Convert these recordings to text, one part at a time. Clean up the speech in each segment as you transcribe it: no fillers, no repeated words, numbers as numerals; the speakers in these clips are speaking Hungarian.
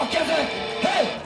a kezek! Hey!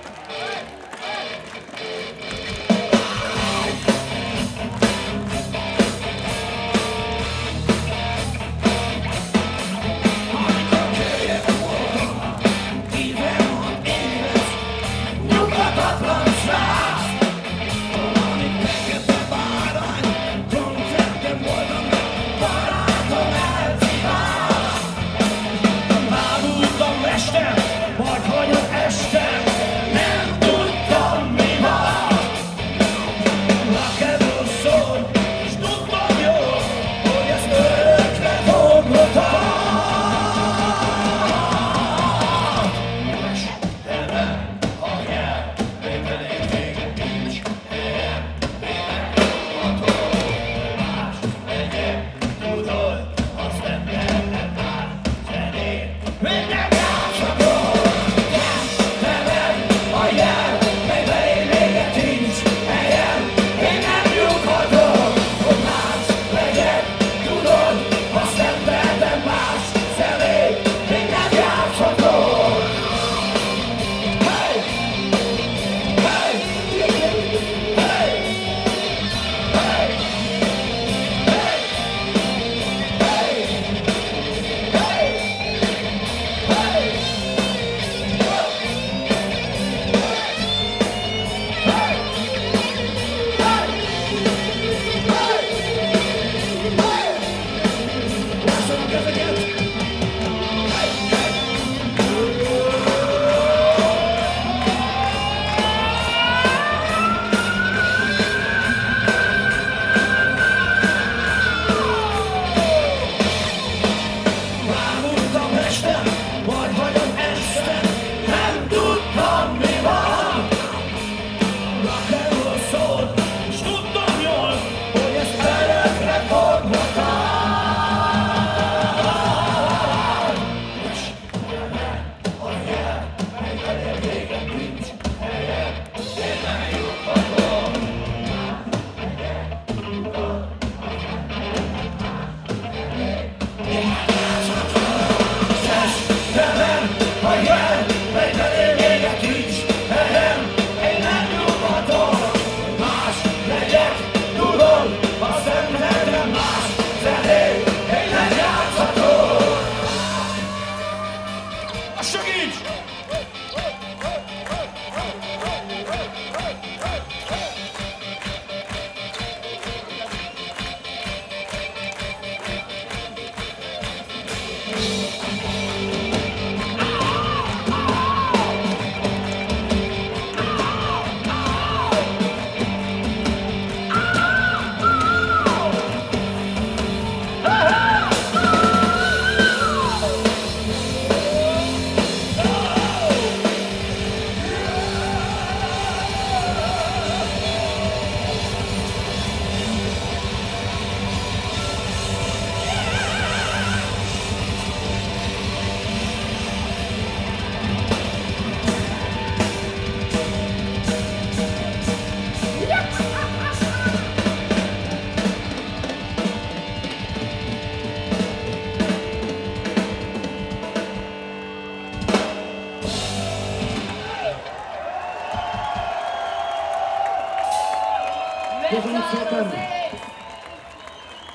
Köszönöm szépen!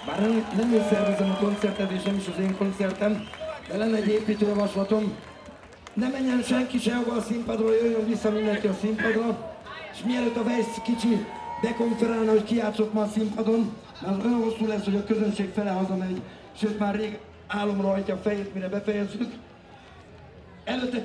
Bár nem én szervezem a koncertet, és nem is az én koncertem, de lenne egy építőjavaslatom. Ne menjen senki sehova a színpadról, jöjjön vissza mindenki a színpadra, és mielőtt a Weiss kicsi dekonferálna, hogy kijátszott ma a színpadon, mert az olyan hosszú lesz, hogy a közönség fele hazamegy, sőt már rég álomra hajtja a fejét, mire befejezzük. Előtte